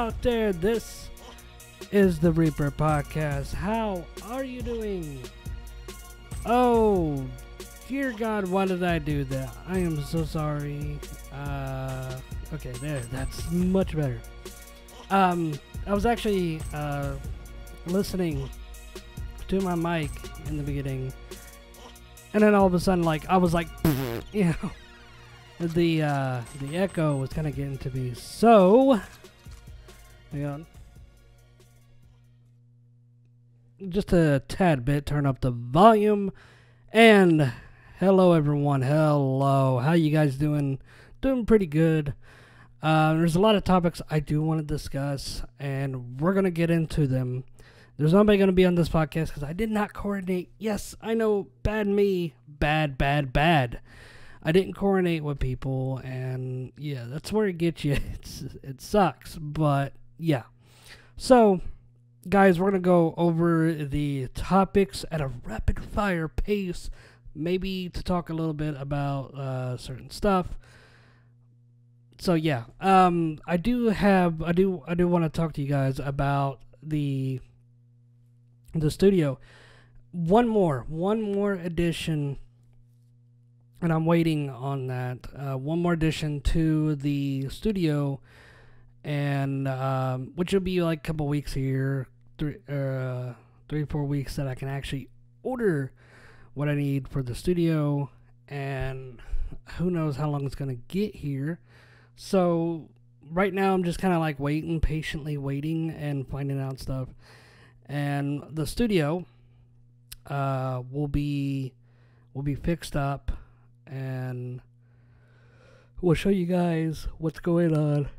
out there. This is the Reaper Podcast. How are you doing? Oh, dear God, why did I do that? I am so sorry. Okay, there, that's much better. I was actually listening to my mic in the beginning, and then all of a sudden, I was like, you know, the echo was kind of getting to me. So, hang on, just a tad bit, turn up the volume, and hello everyone, hello, how you guys doing? Doing pretty good. There's a lot of topics I do want to discuss, and we're going to get into them. There's nobody going to be on this podcast because I did not coordinate. Yes, I know, bad me, bad. I didn't coordinate with people, and yeah, that's where it gets you. It sucks, but yeah. So, guys, we're going to go over the topics at a rapid-fire pace, maybe to talk a little bit about certain stuff. So yeah, I do want to talk to you guys about the studio. One more addition, and I'm waiting on that. One more addition to the studio, and which will be like a couple weeks here, 3-4 weeks that I can actually order what I need for the studio, and who knows how long it's gonna get here. So right now I'm just kind of like patiently waiting and finding out stuff. And the studio will be fixed up, and we'll show you guys what's going on.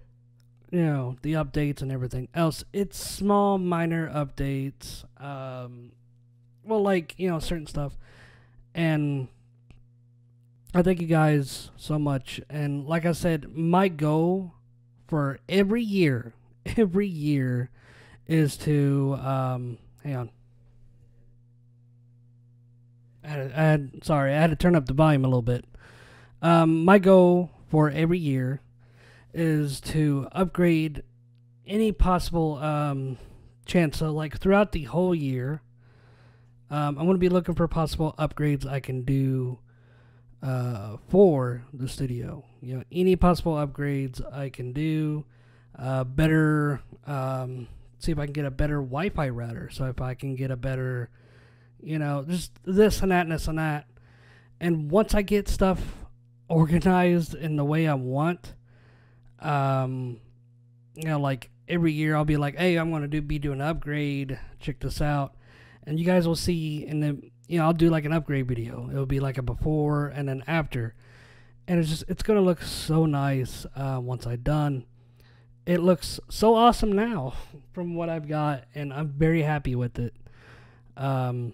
You know, the updates and everything else. It's small, minor updates. Well, like, you know, certain stuff. And I thank you guys so much. And like I said, my goal for every year is to, hang on. I had to turn up the volume a little bit. My goal for every year is to upgrade any possible chance. So like throughout the whole year, I'm going to be looking for possible upgrades I can do for the studio. You know, any possible upgrades I can do, better, see if I can get a better Wi-Fi router. So if I can get a better, you know, just this and that and this and that. And once I get stuff organized in the way I want, you know, like every year I'll be like, hey, I'm going to be doing an upgrade. Check this out. And you guys will see in the, you know, I'll do like an upgrade video. It'll be like a before and an after. And it's going to look so nice once I'm done. It looks so awesome now from what I've got, and I'm very happy with it. The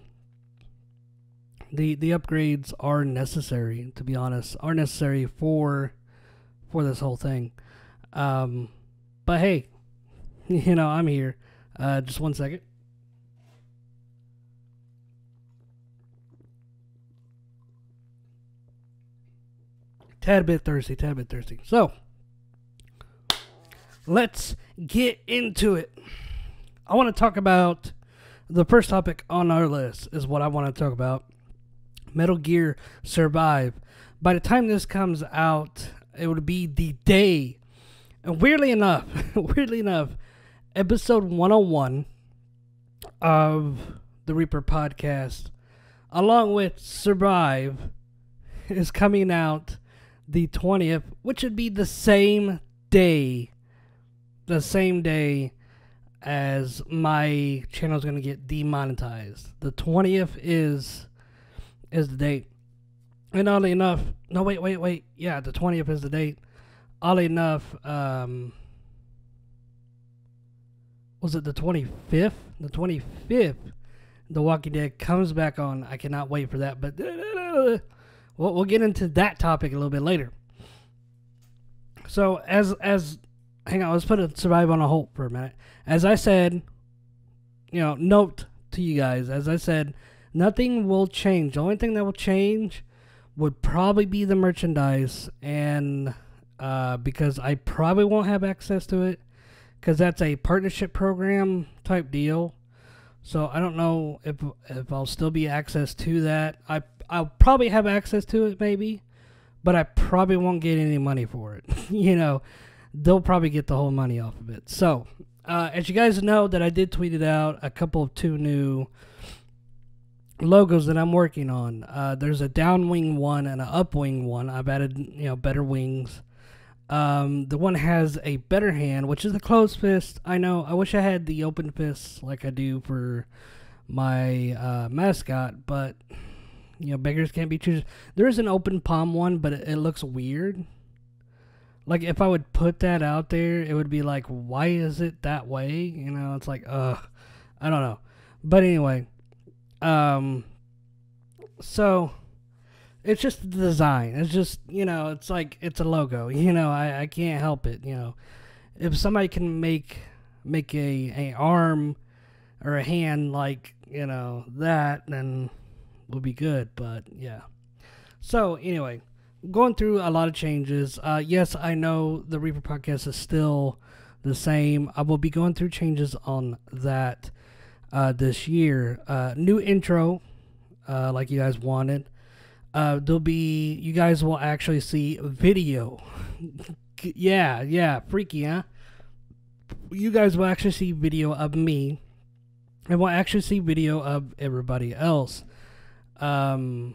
upgrades are necessary, to be honest, are necessary for this whole thing. But hey, you know, I'm here. Just one second. Tad bit thirsty. So, let's get into it. I want to talk about the first topic on our list is what I want to talk about. Metal Gear Survive. By the time this comes out, it would be the day. And weirdly enough, episode 101 of the Reaper Podcast, along with Survive, is coming out the 20th, which would be the same day as my channel is going to get demonetized. The 20th is the date. And oddly enough, no, wait. Yeah, the 20th is the date. Oddly enough, was it the 25th? The 25th, The Walking Dead comes back on. I cannot wait for that, but we'll get into that topic a little bit later. So, hang on, let's put Survive on a hold for a minute. As I said, you know, note to you guys, as I said, nothing will change. The only thing that will change would probably be the merchandise, and because I probably won't have access to it, because that's a partnership program type deal. So I don't know if I'll still be access to that. I'll probably have access to it maybe, but I probably won't get any money for it. You know, they'll probably get the whole money off of it. So as you guys know, that I did tweet it out, a couple of 2 new logos that I'm working on. There's a downwing one and an upwing one. I've added, you know, better wings. The one has a better hand, which is the closed fist. I know, I wish I had the open fist like I do for my mascot, but you know, beggars can't be choosers. There is an open palm one, but it looks weird. Like, if I would put that out there, it would be like, why is it that way? You know, it's like, I don't know. But anyway, so it's just the design. It's just, you know, it's like, it's a logo. You know, I can't help it. You know, if somebody can make a arm or a hand like, you know, that, then we'll be good. But yeah. So anyway, going through a lot of changes. Yes, I know the Reaper podcast is still the same. I will be going through changes on that this year. New intro, like you guys wanted. You guys will actually see video. Yeah, freaky, huh? You guys will actually see video of me, and will actually see video of everybody else. To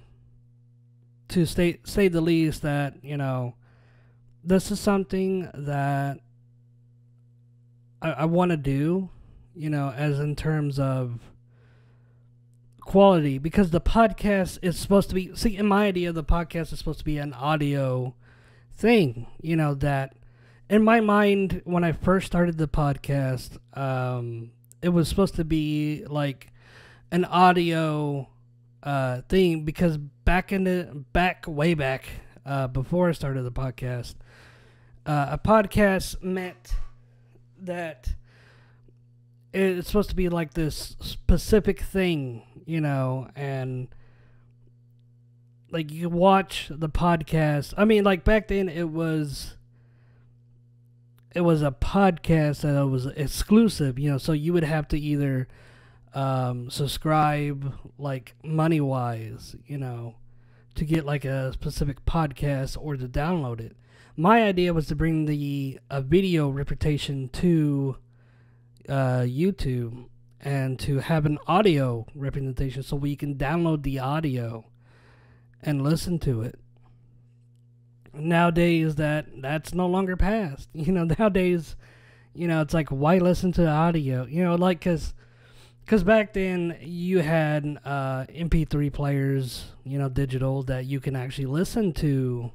say the least, that, you know, this is something that I want to do, you know, as in terms of quality, because the podcast is supposed to be, see, in my idea, the podcast is supposed to be an audio thing, you know, that in my mind, when I first started the podcast, it was supposed to be like an audio thing, because way back before I started the podcast, a podcast meant that it's supposed to be like this specific thing, you know, and like you watch the podcast. I mean, like back then it was a podcast that was exclusive, you know, so you would have to either subscribe, like money wise, you know, to get like a specific podcast, or to download it. My idea was to bring the video reputation to YouTube, and to have an audio representation so we can download the audio and listen to it. Nowadays that's no longer passed. You know, nowadays, you know, it's like, why listen to the audio? You know, like, cause back then you had MP3 players, you know, digital, that you can actually listen to,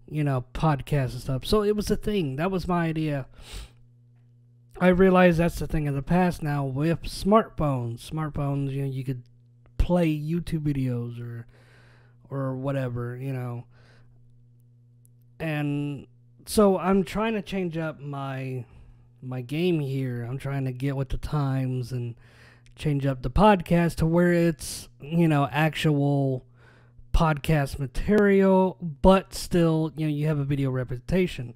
you know, podcasts and stuff. So it was a thing. That was my idea. I realize that's the thing of the past now with smartphones. Smartphones, you know, you could play YouTube videos or whatever, you know. And so I'm trying to change up my game here. I'm trying to get with the times and change up the podcast to where it's, you know, actual podcast material, but still, you know, you have a video representation.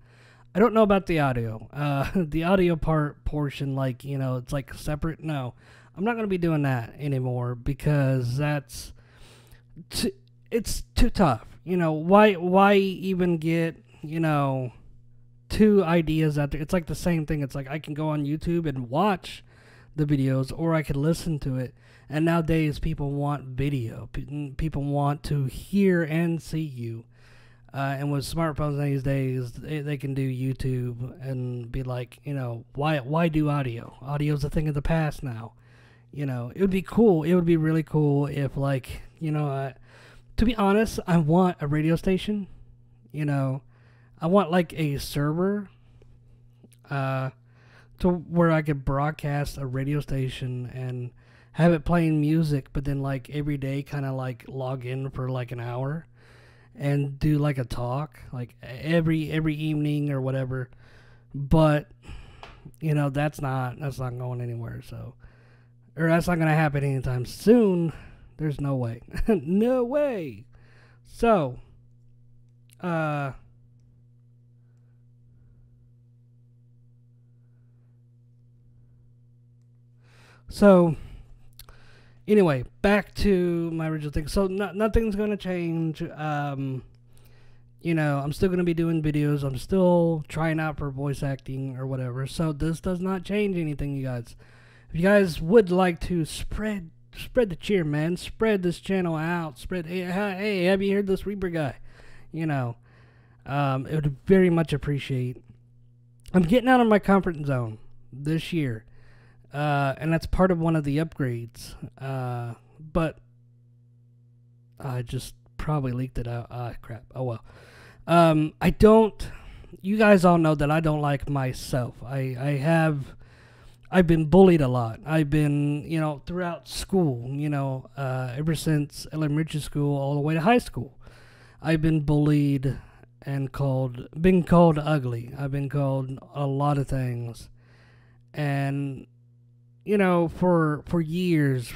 I don't know about the audio. The audio portion, like, you know, it's like separate. No, I'm not going to be doing that anymore, because it's too tough. You know, why even get, you know, 2 ideas out there? It's like the same thing. It's like I can go on YouTube and watch the videos, or I could listen to it. And nowadays people want video. People want to hear and see you. And with smartphones these days, they can do YouTube and be like, you know, why do audio? Audio's a thing of the past now. You know, it would be cool. It would be really cool if, like, you know, to be honest, I want a radio station. You know, I want like a server to where I could broadcast a radio station and have it playing music, but then like every day kind of like log in for like an hour and do like a talk, like every evening or whatever. But you know, that's not going anywhere. So, or that's not gonna happen anytime soon. There's no way. No way. So, So anyway, back to my original thing. So nothing's going to change. You know, I'm still going to be doing videos. I'm still trying out for voice acting or whatever. So this does not change anything, you guys. If you guys would like to spread the cheer, man. Spread this channel out. Hey, have you heard this Reaper guy? You know, it would very much appreciate. I'm getting out of my comfort zone this year. And that's part of one of the upgrades. But I just probably leaked it out. Ah, crap. Oh, well. I don't... You guys all know that I don't like myself. I've been bullied a lot. I've been, you know, throughout school, you know, ever since elementary school all the way to high school. I've been bullied and been called ugly. I've been called a lot of things. And... you know, for years,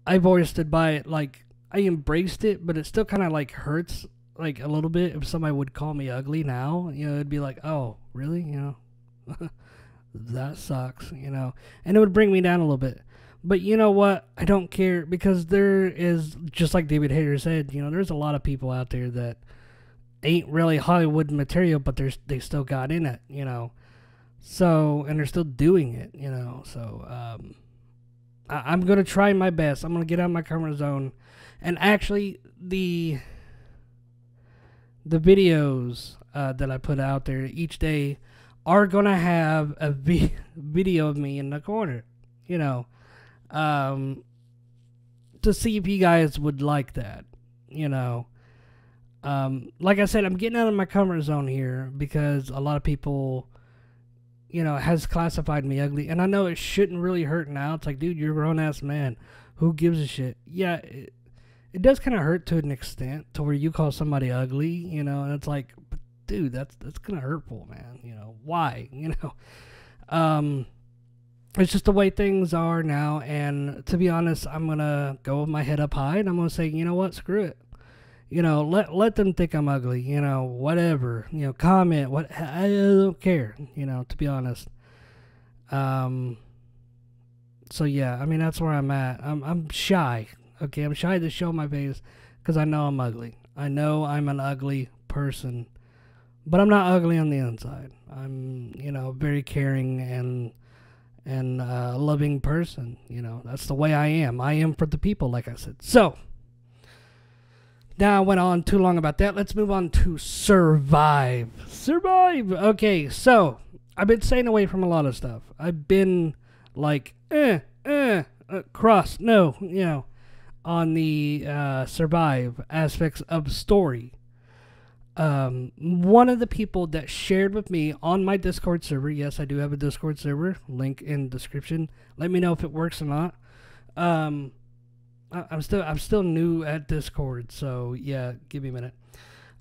I've always stood by it. Like, I embraced it, but it still kind of, like, hurts, like, a little bit if somebody would call me ugly now. You know, it'd be like, oh, really? You know, that sucks, you know. And it would bring me down a little bit. But you know what? I don't care, because there is, just like David Hayter said, you know, there's a lot of people out there that ain't really Hollywood material, but they still got in it, you know. So, and they're still doing it, you know. So, I'm going to try my best. I'm going to get out of my comfort zone. And actually, the videos that I put out there each day are going to have a video of me in the corner, you know, to see if you guys would like that, you know. Like I said, I'm getting out of my comfort zone here because a lot of people... you know, has classified me ugly. And I know it shouldn't really hurt now. It's like, dude, you're a grown-ass man. Who gives a shit? Yeah, it does kind of hurt to an extent to where you call somebody ugly, you know, and it's like, but dude, that's kind of hurtful, man. You know, why? You know, it's just the way things are now. And to be honest, I'm going to go with my head up high, and I'm going to say, you know what, screw it. You know, let them think I'm ugly, you know, whatever, you know, comment, I don't care, you know, to be honest. So yeah, I mean, that's where I'm at. I'm shy, okay, I'm shy to show my face, because I know I'm ugly. I know I'm an ugly person, but I'm not ugly on the inside. I'm, you know, very caring and loving person, you know, that's the way I am. I am for the people, like I said. So, now I went on too long about that. Let's move on to survive. Survive. Okay, so I've been staying away from a lot of stuff. I've been like, cross, no, you know, on the survive aspects of story. One of the people that shared with me on my Discord server, yes, I do have a Discord server, link in description. Let me know if it works or not. I'm still new at Discord, so yeah, give me a minute.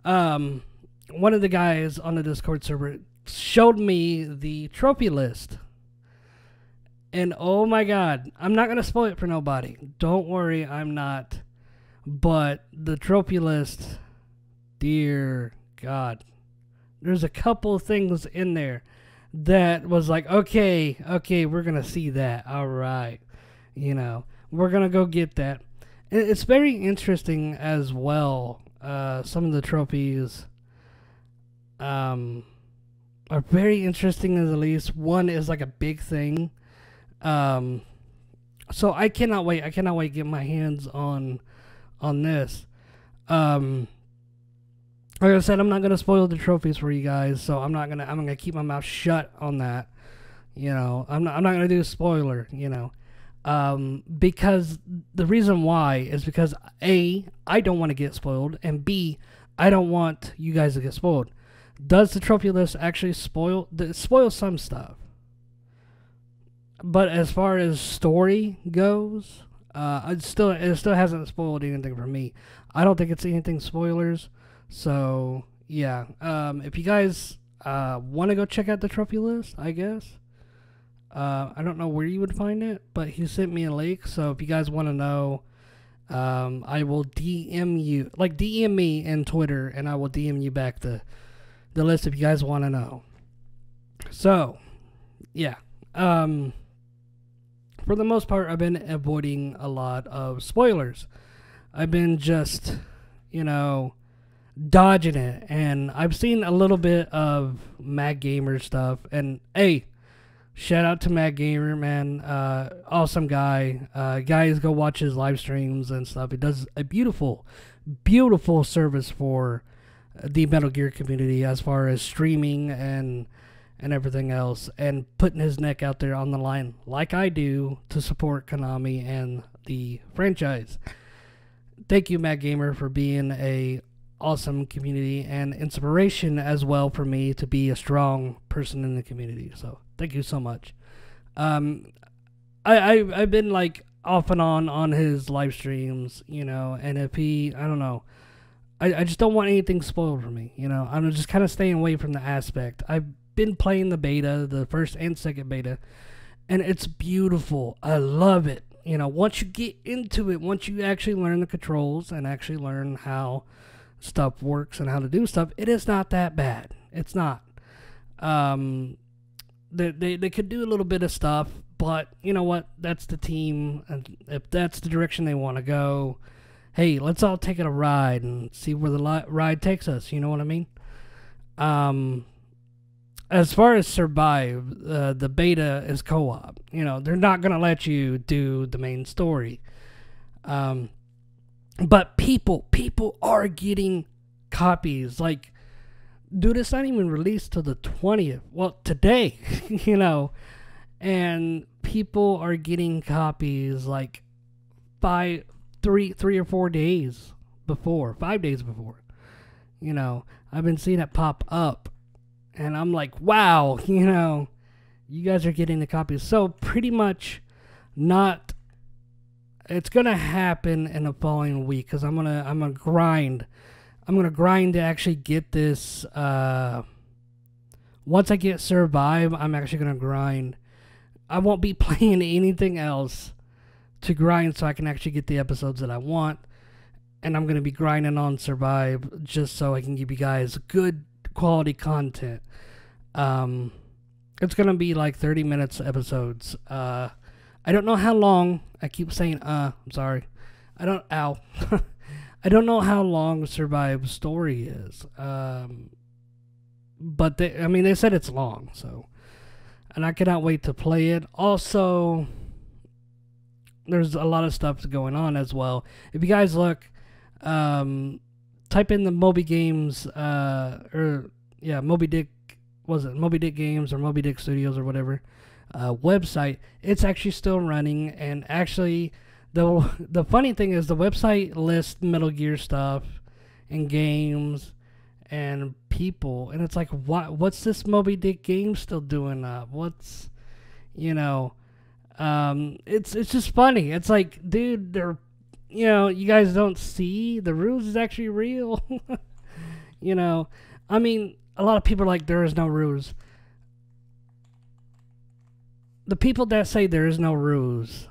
One of the guys on the Discord server showed me the trophy list, and oh my god, I'm not gonna spoil it for nobody. Don't worry, I'm not. But the trophy list, dear God, there's a couple of things in there that was like, okay, we're gonna see that. All right, you know. We're going to go get that. It's very interesting as well. Some of the trophies are very interesting, at least. One is like a big thing. So I cannot wait. I cannot wait to get my hands on this. Like I said, I'm not going to spoil the trophies for you guys. So I'm going to keep my mouth shut on that. You know, I'm not going to do a spoiler, you know. Because the reason why is because A, I don't want to get spoiled, and B, I don't want you guys to get spoiled. Does the trophy list actually spoil some stuff? But as far as story goes, it still hasn't spoiled anything for me. I don't think it's anything spoilers. So yeah, if you guys want to go check out the trophy list, I guess. I don't know where you would find it, but he sent me a link. So if you guys want to know, I will DM you, like DM me in Twitter, and I will DM you back the list if you guys want to know. So, yeah. for the most part, I've been avoiding a lot of spoilers. I've been just, you know, dodging it. And I've seen a little bit of Mad Gamer stuff. And hey, shout out to Mad Gamer, man. Awesome guy. Guys, go watch his live streams and stuff. He does a beautiful, beautiful service for the Metal Gear community as far as streaming and everything else, and putting his neck out there on the line like I do to support Konami and the franchise. Thank you, Mad Gamer, for being a awesome community and inspiration as well for me to be a strong person in the community. So thank you so much. I've been like off and on his live streams, you know, and if he, I don't know, I just don't want anything spoiled for me, you know. I'm just kind of staying away from the aspect. I've been playing the beta, the first and second beta, and it's beautiful. I love it. You know, once you get into it, once you actually learn the controls and actually learn how stuff works and how to do stuff, it is not that bad. It's not. They could do a little bit of stuff, but you know what? That's the team, and if that's the direction they want to go, hey, let's all take it a ride and see where the ride takes us. You know what I mean? As far as Survive, the beta is co-op. You know, they're not going to let you do the main story. But people are getting copies. Like, dude, it's not even released till the 20th. Well, today, you know. And people are getting copies like 3 or 4 days before, 5 days before. You know, I've been seeing it pop up, and I'm like, wow, you know, you guys are getting the copies. So pretty much not, it's gonna happen in the following week, because I'm gonna grind to actually get this. Once I get Survive, I'm actually gonna grind. I won't be playing anything else to grind, so I can actually get the episodes that I want. And I'm going to be grinding on Survive just so I can give you guys good quality content. It's going to be like 30 minutes episodes. I don't know how long. I keep saying, I'm sorry. I don't know how long Survive's story is. But they said it's long, so. And I cannot wait to play it. Also, there's a lot of stuff going on as well. If you guys look, type in the Moby Games, Moby Dick, Moby Dick Games or Moby Dick Studios or whatever, website. It's actually still running, and actually, the funny thing is the website lists Metal Gear stuff and games and people, and it's like, what's this Moby Dick game still doing up? What's, you know, it's just funny. It's like, dude, you know, you guys don't see the ruse is actually real. You know, I mean, a lot of people are like, there is no ruse. The people that say there is no ruse,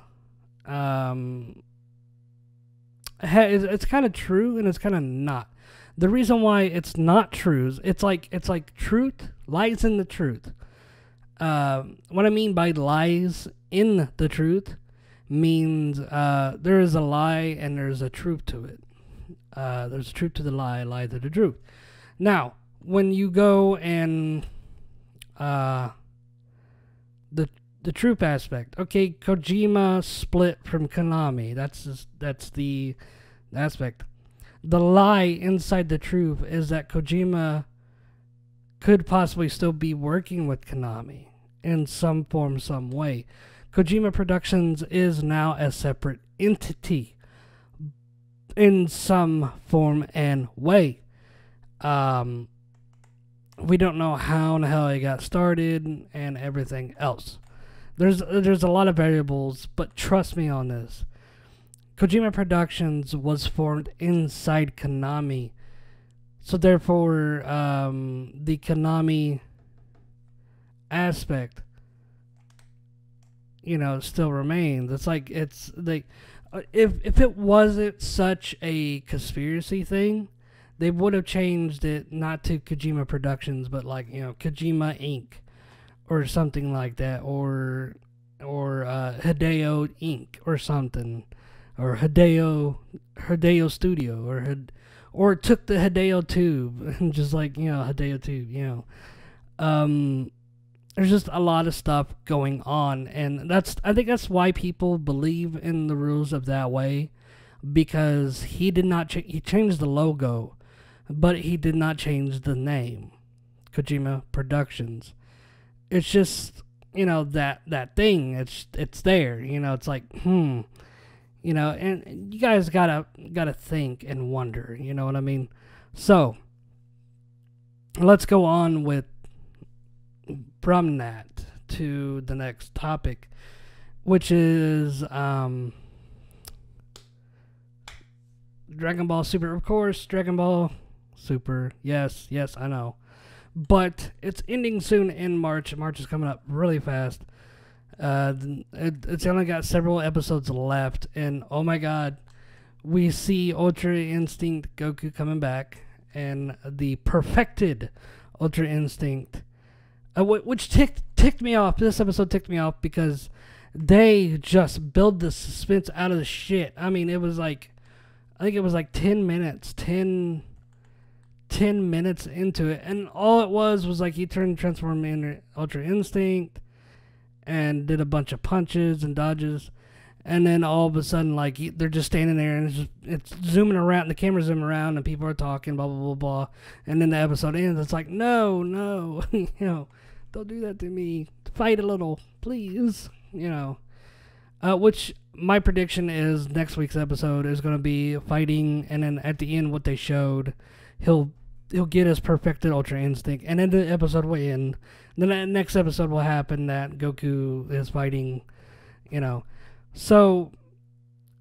it's kind of true and it's kind of not. The reason why it's not true, it's like truth lies in the truth. What I mean by lies in the truth means there is a lie and there's a truth to it. There's a truth to the lie, a lie to the truth. Now, when you go and the truth aspect, okay, Kojima split from Konami. That's the aspect. The lie inside the truth is that Kojima could possibly still be working with Konami in some form, some way. Kojima Productions is now a separate entity in some form and way. We don't know how in the hell it got started and everything else. There's a lot of variables, but trust me on this. Kojima Productions was formed inside Konami, so therefore the Konami aspect, you know, still remains. It's like, it's like, if it wasn't such a conspiracy thing, they would have changed it not to Kojima Productions, but like, you know, Kojima Inc. or something like that, or Hideo Inc. or something, or Hideo Studio, or took the Hideo tube and just like, Hideo tube, there's just a lot of stuff going on, and I think that's why people believe in the rules of that way, because he did not he changed the logo, but he did not change the name, Kojima Productions. It's just, that thing. It's there. It's like, and you guys gotta think and wonder. You know what I mean? So let's go on from that to the next topic, which is Dragon Ball Super. Of course, Dragon Ball Super. Yes, I know. But it's ending soon in March. March is coming up really fast. It's only got several episodes left. And oh my god, we see Ultra Instinct Goku coming back. And the perfected Ultra Instinct. Which ticked me off. This episode ticked me off because they just build the suspense out of the shit. I mean, it was like, I think it was like 10 minutes. 10 minutes into it, and all it was like he transformed into Ultra Instinct and did a bunch of punches and dodges, and then all of a sudden, like, they're just standing there, and it's zooming around, the camera's zooming around, and people are talking, blah blah blah blah, and then the episode ends. It's like, no, don't do that to me. Fight a little, please. Which my prediction is next week's episode is going to be fighting, and then at the end, what they showed, he'll get his perfected Ultra Instinct, and then the episode will end. Then the next episode will happen that Goku is fighting, So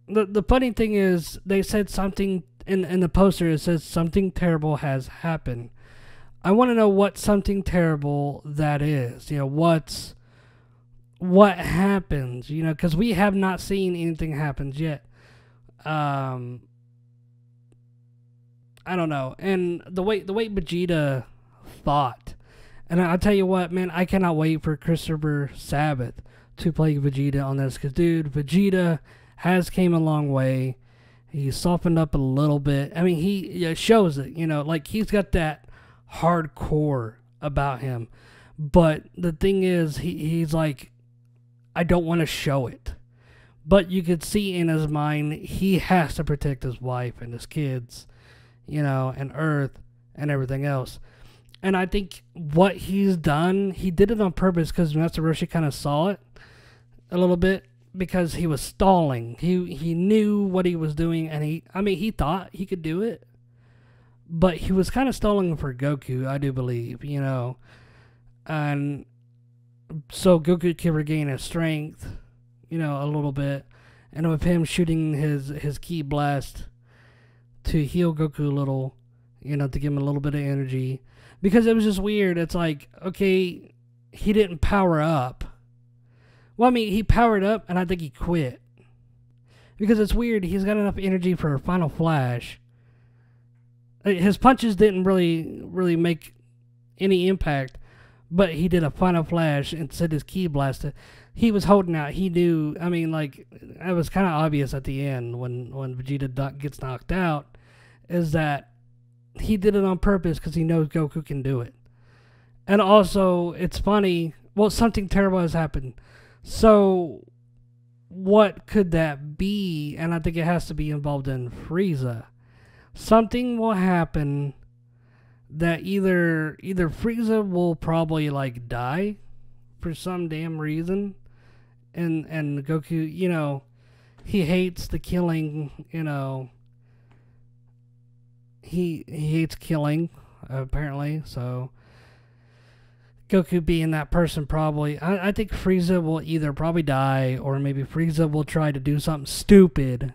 the funny thing is, they said something in the poster. It says something terrible has happened. I want to know what something terrible that is. What happens? Because we have not seen anything happens yet. I don't know. And the way Vegeta thought. And I'll tell you what, man, I cannot wait for Christopher Sabat to play Vegeta on this. Because, dude, Vegeta has came a long way. He's softened up a little bit. I mean, he shows it, like he's got that hardcore about him. But the thing is, he's like, I don't want to show it. But you could see in his mind, he has to protect his wife and his kids. And Earth and everything else. And I think what he's done, he did it on purpose because Master Roshi kind of saw it a little bit because he was stalling. He knew what he was doing, and he thought he could do it. But he was kind of stalling for Goku, I do believe, And so Goku can regain his strength, a little bit. And with him shooting his ki blast to heal Goku a little, to give him a little bit of energy. Because it was just weird. It's like, okay, he didn't power up. Well, I mean, he powered up, and I think he quit. Because it's weird. He's got enough energy for a final flash. His punches didn't really make any impact. But he did a final flash and set his ki blast. He was holding out. He knew. I mean, like, it was kind of obvious at the end when Vegeta gets knocked out, is that he did it on purpose because he knows Goku can do it. And also, it's funny. Well, something terrible has happened. So, what could that be? And I think it has to be involved in Frieza. Something will happen that either Frieza will probably like die for some damn reason, and Goku, he hates the killing, he hates killing apparently. So Goku being that person, probably, I think Frieza will either probably die, or maybe Frieza will try to do something stupid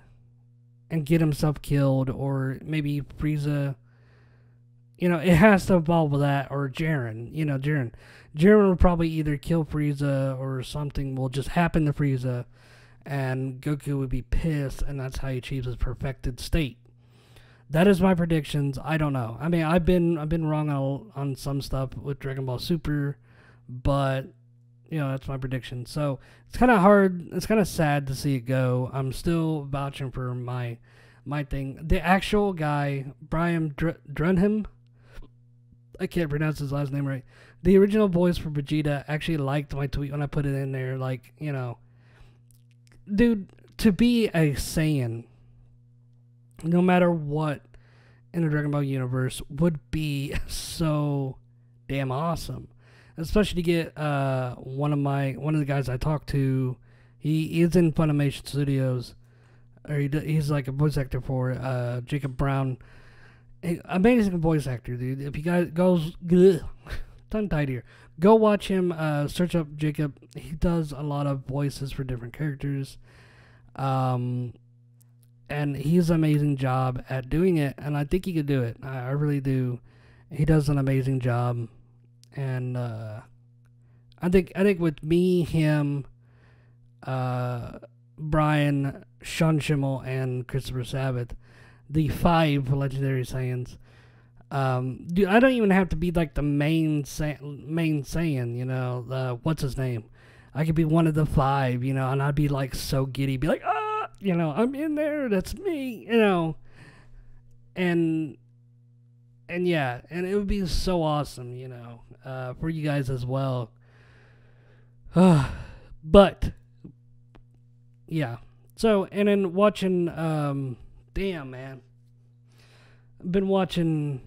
and get himself killed, or maybe Frieza, it has to involve with that, or Jiren, Jiren will probably either kill Frieza, or something will just happen to Frieza, and Goku would be pissed, and that's how he achieves his perfected state. That is my predictions. I don't know. I mean, I've been wrong on some stuff with Dragon Ball Super, but that's my prediction. So it's kind of hard. It's kind of sad to see it go. I'm still vouching for my thing. The actual guy, Brian Drunham, I can't pronounce his last name right. The original voice for Vegeta actually liked my tweet when I put it in there. Like, dude, to be a Saiyan, no matter what in the Dragon Ball universe, would be so damn awesome. Especially to get one of the guys I talked to. He is in Funimation Studios, or he's like a voice actor for Jacob Brown. Amazing voice actor, dude. If you guys tongue tied here, go watch him. Search up Jacob. He does a lot of voices for different characters, and he's an amazing job at doing it. And I think he could do it. I really do. He does an amazing job. And I think with me, him, Brian, Sean Schimmel, and Christopher Sabat, the 5 legendary Saiyans. Dude, I don't even have to be like the main Saiyan. What's his name? I could be one of the 5, and I'd be like so giddy, be like, I'm in there. That's me, and yeah, and it would be so awesome, for you guys as well. But yeah. So, and then watching, damn, man. I've been watching,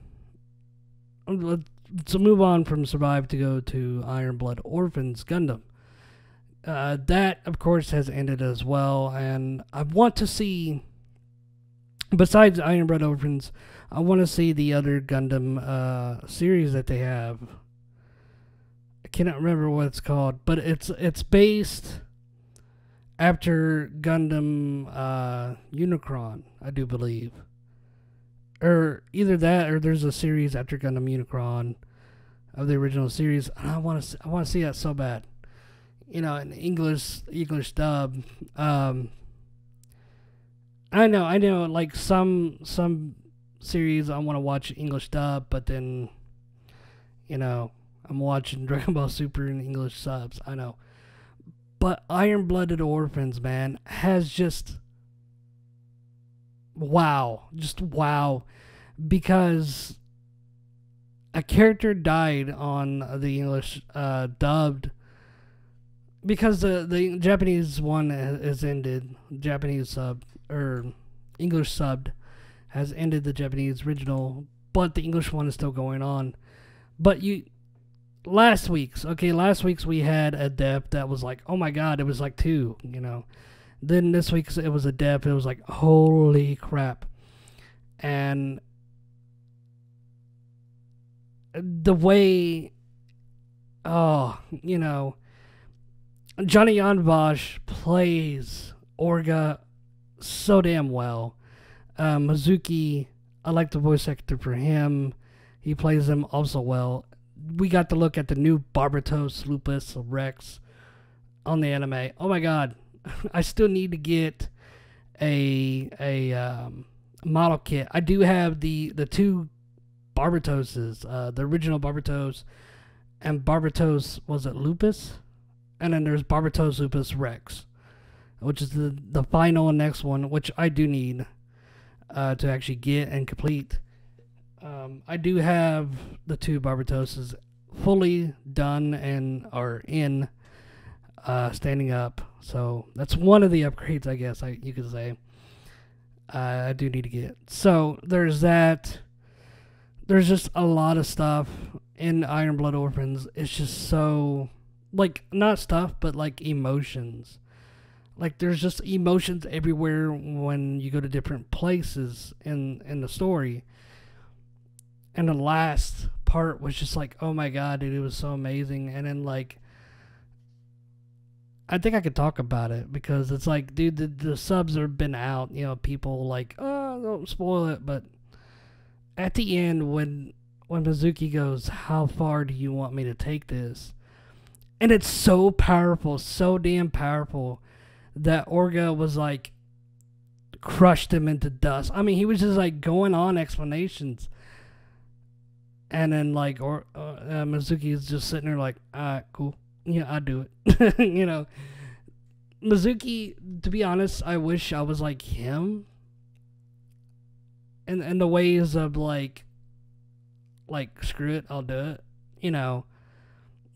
let's move on from Survive to go to Iron Blood Orphans Gundam. That, of course, has ended as well, and I want to see, besides Iron Blood Orphans, I want to see the other Gundam series that they have. I cannot remember what it's called, but it's based after Gundam Unicron, I do believe. Or either that, or there's a series after Gundam Unicron of the original series. And I want to see that so bad. In English dub. I know. Like some series I want to watch English dub, but then, I'm watching Dragon Ball Super in English subs. I know. But Iron Blooded Orphans, man, has just wow. Because a character died on the English dubbed, because the Japanese one has ended. Japanese sub, or English subbed, has ended the Japanese original, but the English one is still going on. But last week's we had a dep that was like, oh my god, it was like 2, Then this week's it was a dep, it was like, holy crap. And the way, Johnny Yonbosh plays Orga so damn well. Mizuki, I like the voice actor for him. He plays him also well. We got to look at the new Barbatos, Lupus, Rex on the anime. Oh my god. I still need to get a model kit. I do have the 2 Barbatoses, the original Barbatos, and Barbatos, was it Lupus? And then there's Barbatos Lupus Rex, which is the final and next one, which I do need to actually get and complete. I do have the 2 Barbatoses fully done and are in standing up. So that's one of the upgrades, I guess you could say. I do need to get. So there's that. There's just a lot of stuff in Iron Blood Orphans. It's just so, like, not stuff, but like emotions. Like, there's just emotions everywhere when you go to different places in the story. And the last part was just like, oh my god, dude, it was so amazing. And then, like, I think I could talk about it, because it's like, dude, the subs have been out. People like, oh, don't spoil it. But at the end, when Mizuki goes, how far do you want me to take this? And it's so powerful, so damn powerful, that Orga was like, crushed him into dust. I mean, he was just like going on explanations. And then, like, Mizuki is just sitting there like, alright, cool. Yeah, I'd do it. You know, Mizuki, to be honest, I wish I was like him. And the ways of like screw it, I'll do it. You know,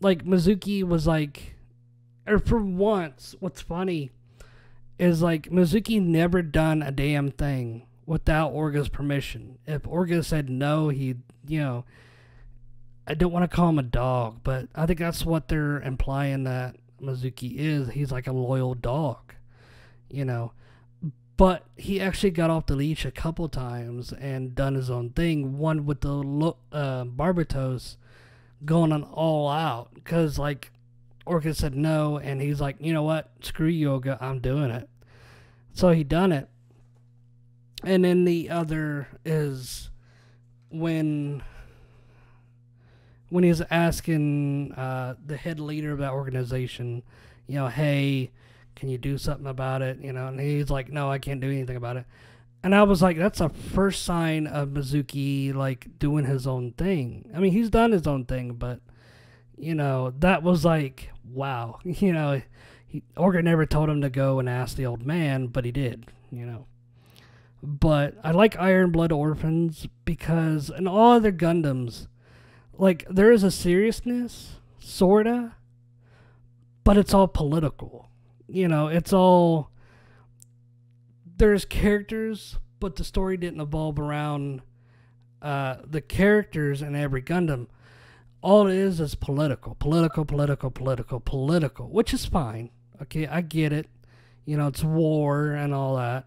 like Mizuki was like, or for once, what's funny is like Mizuki never done a damn thing without Orga's permission. If Orga said no, he'd, you know, I don't want to call him a dog, but I think that's what they're implying that Mizuki is. He's like a loyal dog, you know. But he actually got off the leash a couple times and done his own thing. One with the Barbatos going on all out. Because, like, Orca said no, and he's like, you know what? Screw yoga, I'm doing it. So he done it. And then the other is when he's asking the head leader of that organization, you know, hey, can you do something about it? You know, and he's like, no, I can't do anything about it. And I was like, that's a first sign of Mizuki, like, doing his own thing. I mean, he's done his own thing, but, you know, that was like, wow. You know, Orga never told him to go and ask the old man, but he did, you know. But I like Iron Blood Orphans because in all other Gundams, like, there is a seriousness, sorta, but it's all political. You know, it's all, there's characters, but the story didn't evolve around the characters in every Gundam. All it is political, which is fine. Okay, I get it. You know, it's war and all that.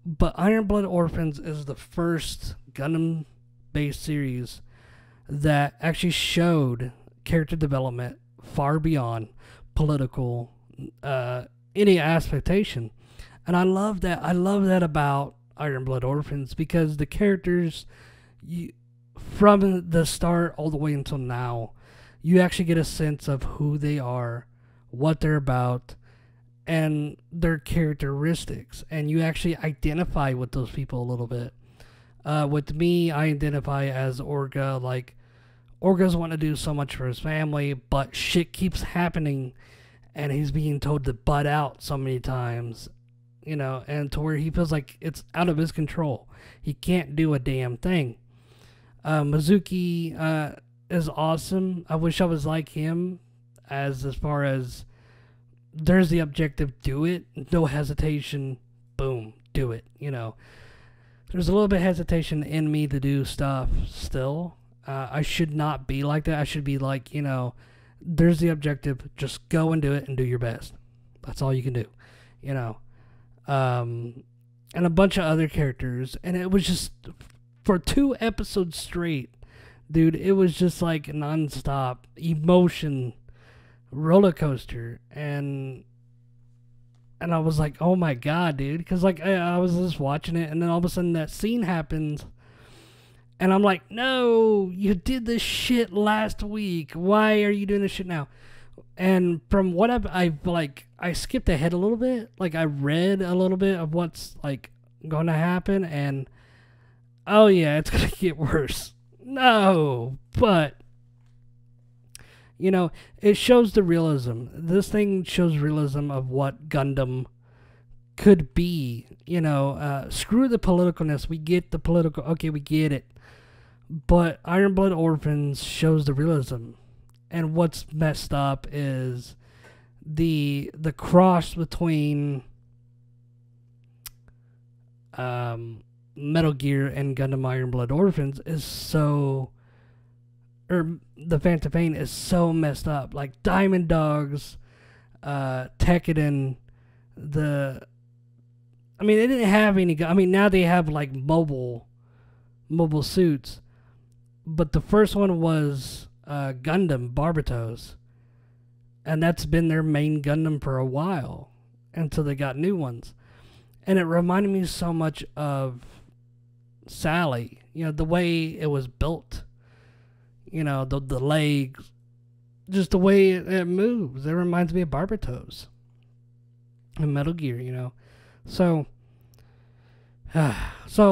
But Iron Blood Orphans is the first Gundam-based series that actually showed character development far beyond political any expectation. And I love that. I love that about Iron Blood Orphans because the characters, from the start all the way until now, you actually get a sense of who they are, what they're about, and their characteristics. And you actually identify with those people a little bit. With me, I identify as Orga. Like, Orga's wanting to do so much for his family, but shit keeps happening, and he's being told to butt out so many times, you know, and to where he feels like it's out of his control. He can't do a damn thing. Mizuki is awesome. I wish I was like him as far as there's the objective, do it, no hesitation, boom, do it, you know. There's a little bit of hesitation in me to do stuff still. I should not be like that. I should be like, you know, there's the objective, just go and do it and do your best. That's all you can do, you know. And a bunch of other characters, and it was just for 2 episodes straight, dude, it was just like nonstop emotion roller coaster. And I was like, oh my god, dude, because like I was just watching it, and then all of a sudden that scene happens. And I'm like, no, you did this shit last week. Why are you doing this shit now? And from what I skipped ahead a little bit. Like, I read a little bit of what's, like, going to happen. And, oh, yeah, it's going to get worse. No, but, you know, it shows the realism. This thing shows realism of what Gundam could be. You know, screw the politicalness. We get the political. Okay, we get it. But Iron Blood Orphans shows the realism. And what's messed up is the cross between Metal Gear and Gundam Iron Blood Orphans is so, or the Phantom Pain is so messed up. Like Diamond Dogs, Tekkadan, I mean, they didn't have any, I mean, now they have like mobile suits. But the first one was Gundam Barbatos, and that's been their main Gundam for a while until they got new ones. And it reminded me so much of Sally, you know, the way it was built, you know, the legs, just the way it moves. It reminds me of Barbatos and Metal Gear, you know. So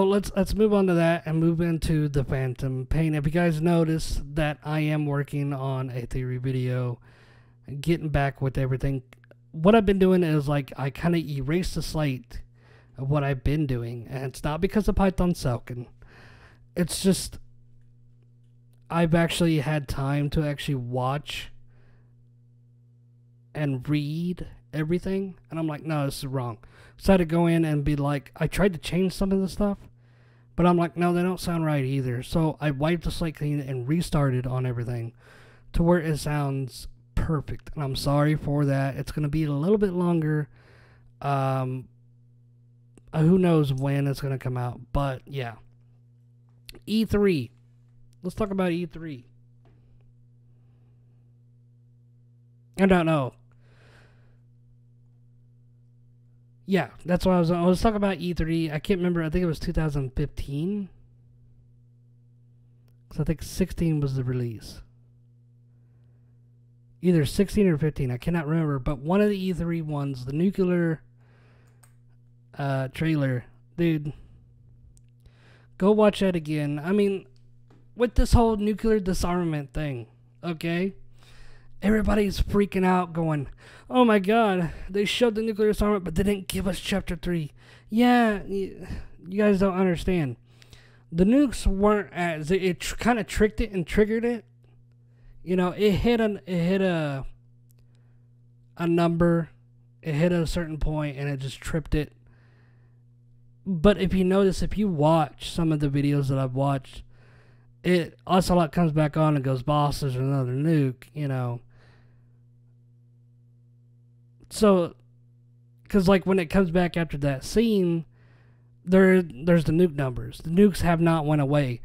let's move on to that and move into the Phantom Pain. If you guys notice that I am working on a theory video getting back with everything. What I've been doing is like I kind of erase the slate of what I've been doing, and it's not because of Python Selkin. It's just I've actually had time to actually watch and read everything, and I'm like, no, this is wrong. So I had to go in and be like, I tried to change some of the stuff, but I'm like, no, they don't sound right either. So I wiped the slate clean and restarted on everything to where it sounds perfect. And I'm sorry for that. It's going to be a little bit longer. Who knows when it's going to come out, but yeah. E3. Let's talk about E3. I don't know. Yeah, that's what I was talking about E3. I can't remember. I think it was 2015. Because I think 16 was the release. Either 16 or 15. I cannot remember. But one of the E3 ones, the nuclear trailer. Dude, go watch that again. I mean, with this whole nuclear disarmament thing, okay? Everybody's freaking out going, oh my god, they showed the nuclear disarmament, but they didn't give us Chapter 3. Yeah, you guys don't understand. The nukes weren't as... It kind of tricked it and triggered it. You know, it hit a number. It hit a certain point, and it just tripped it. But if you notice, if you watch some of the videos that I've watched, it Ocelot comes back on and goes, boss, there's another nuke, you know. So, because like when it comes back after that scene, there's the nuke numbers. The nukes have not went away.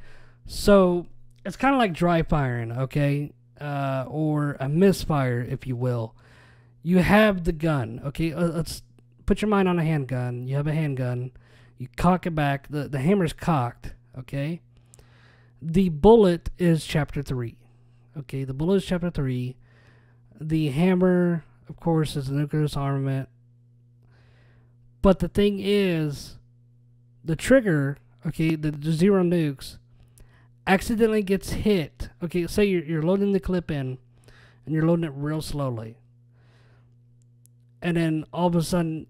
So, it's kind of like dry firing, okay? Or a misfire, if you will. You have the gun, okay? Let's put your mind on a handgun. You have a handgun. You cock it back. The hammer's cocked, okay? The bullet is Chapter 3. Okay, the bullet is Chapter 3. The hammer, of course, is the nuclear disarmament. But the thing is, the trigger, okay, the 0 nukes, accidentally gets hit. Okay, say you're loading the clip in, and you're loading it real slowly. And then all of a sudden,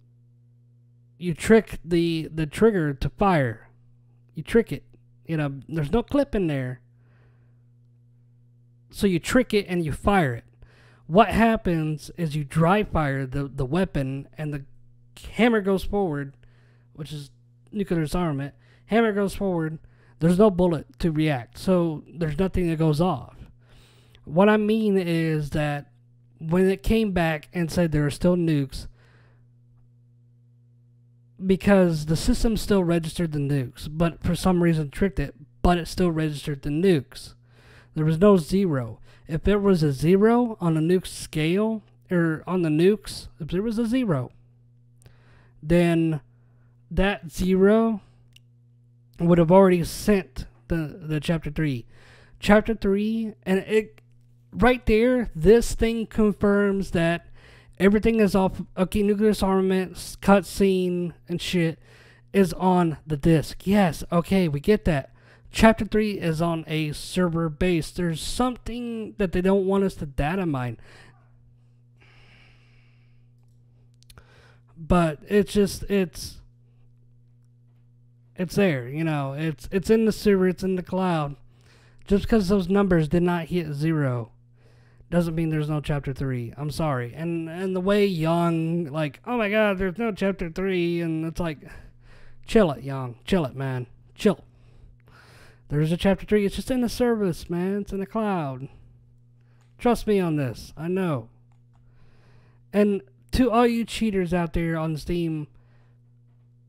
you trick the trigger to fire. You trick it. You know, there's no clip in there. So you trick it and you fire it. What happens is you dry fire the weapon, and the hammer goes forward, which is nuclear disarmament. Hammer goes forward. There's no bullet to react. So there's nothing that goes off. What I mean is that when it came back and said there are still nukes, because the system still registered the nukes, but for some reason tricked it, but it still registered the nukes. There was no 0. If there was a 0 on the nuke scale, or on the nukes, if there was a 0, then that 0 would have already sent the Chapter 3. Chapter 3, and it right there, this thing confirms that everything is off. Okay, nuclear disarmament, cutscene, and shit is on the disk. Yes, okay, we get that. Chapter 3 is on a server base. There's something that they don't want us to data mine. But it's just, it's there, you know. It's in the server, it's in the cloud. Just because those numbers did not hit 0 doesn't mean there's no Chapter 3. I'm sorry. And the way Young, like, oh my god, there's no Chapter 3, and it's like, chill it, Young. Chill it, man. Chill. There's a Chapter 3. It's just in the service, man. It's in the cloud. Trust me on this. I know. And to all you cheaters out there on Steam,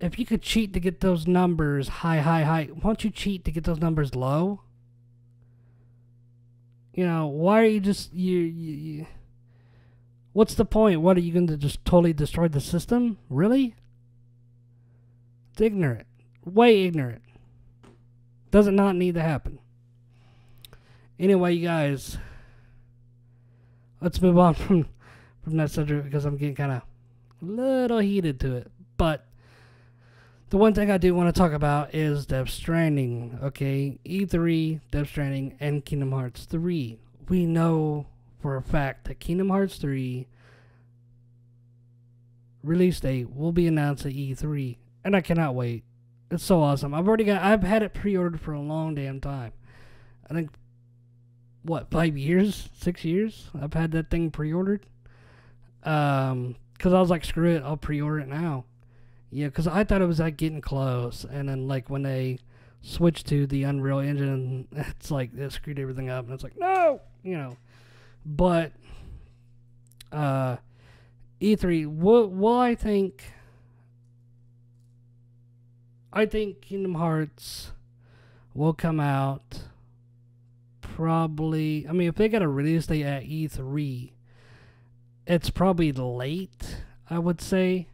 if you could cheat to get those numbers high, why don't you cheat to get those numbers low? You know, why are you just, you what's the point? What, are you going to just totally destroy the system? Really? It's ignorant. Way ignorant. Does it not need to happen? Anyway, you guys, let's move on from that subject, because I'm getting kind of a little heated to it. But the one thing I do want to talk about is Death Stranding, okay? E3, Death Stranding, and Kingdom Hearts 3. We know for a fact that Kingdom Hearts 3 release date will be announced at E3, and I cannot wait. It's so awesome. I've had it pre-ordered for a long damn time. I think, what, 5 years? 6 years? I've had that thing pre-ordered. Because I was like, screw it, I'll pre-order it now. Yeah, because I thought it was like getting close, and then like when they switched to the Unreal Engine, it's like it screwed everything up, and it's like, no, you know. But E3, well, I think Kingdom Hearts will come out probably. I mean, if they got a release date at E3, it's probably late, I would say.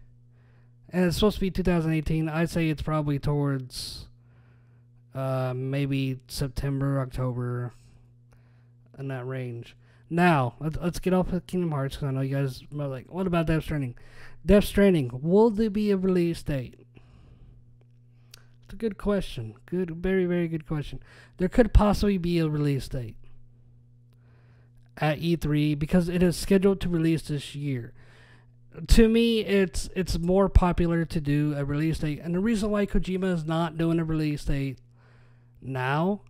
And it's supposed to be 2018. I'd say it's probably towards maybe September, October, in that range. Now, let's get off of Kingdom Hearts, because I know you guys are like, what about Death Stranding? Death Stranding, will there be a release date? It's a good question. Good, very, very good question. There could possibly be a release date at E3, because it is scheduled to release this year. To me, it's more popular to do a release date, and the reason why Kojima is not doing a release date now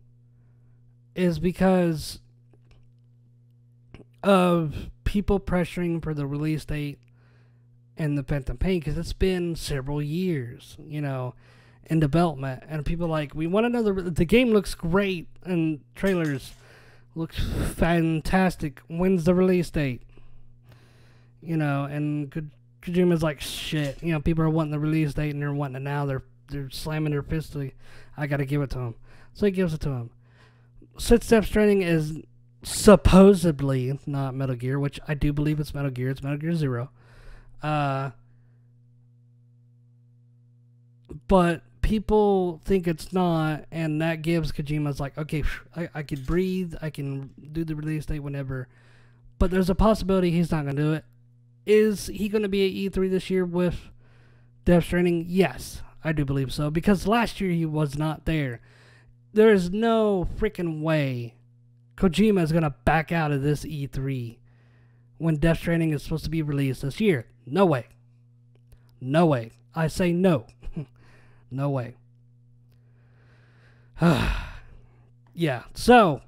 is because of people pressuring for the release date and the Phantom Pain, because it's been several years, you know, in development, and people are like, we want another. The game looks great, and trailers looks fantastic. When's the release date? You know, and Kojima's like, shit. You know, people are wanting the release date, and they're wanting it now. They're slamming their fist. I gotta give it to him. So he gives it to him. Since Death Stranding is supposedly not Metal Gear, which I do believe it's Metal Gear. It's Metal Gear Zero. But people think it's not, and that gives Kojima's like, okay, I can breathe. I can do the release date whenever. But there's a possibility he's not going to do it. Is he going to be at E3 this year with Death Stranding? Yes, I do believe so. Because last year he was not there. There is no freaking way Kojima is going to back out of this E3 when Death Stranding is supposed to be released this year. No way. No way. I say no. No way. Yeah, so,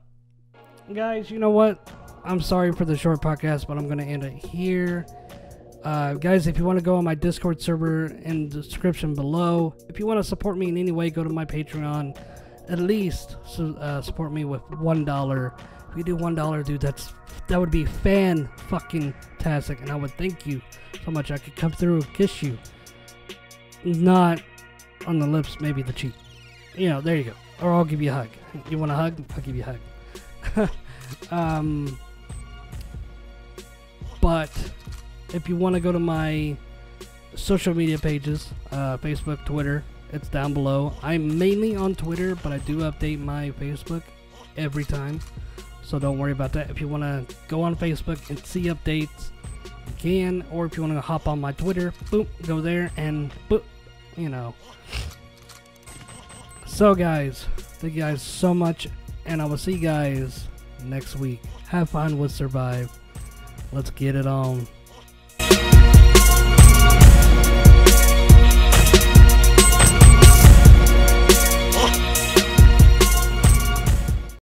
guys, you know what? I'm sorry for the short podcast, but I'm going to end it here. Guys, if you want to go on my Discord server in the description below. If you want to support me in any way, go to my Patreon. At least support me with $1. If you do $1, dude, that would be fan-fucking-tastic, and I would thank you so much. I could come through and kiss you. Not on the lips, maybe the cheek. You know, there you go. Or I'll give you a hug. You want a hug? I'll give you a hug. But if you want to go to my social media pages, Facebook, Twitter, it's down below. I'm mainly on Twitter, but I do update my Facebook every time, so don't worry about that. If you want to go on Facebook and see updates, you can. Or if you want to hop on my Twitter, boop, go there and boop, you know. So guys, thank you guys so much, and I will see you guys next week. Have fun with Survive. Let's get it on.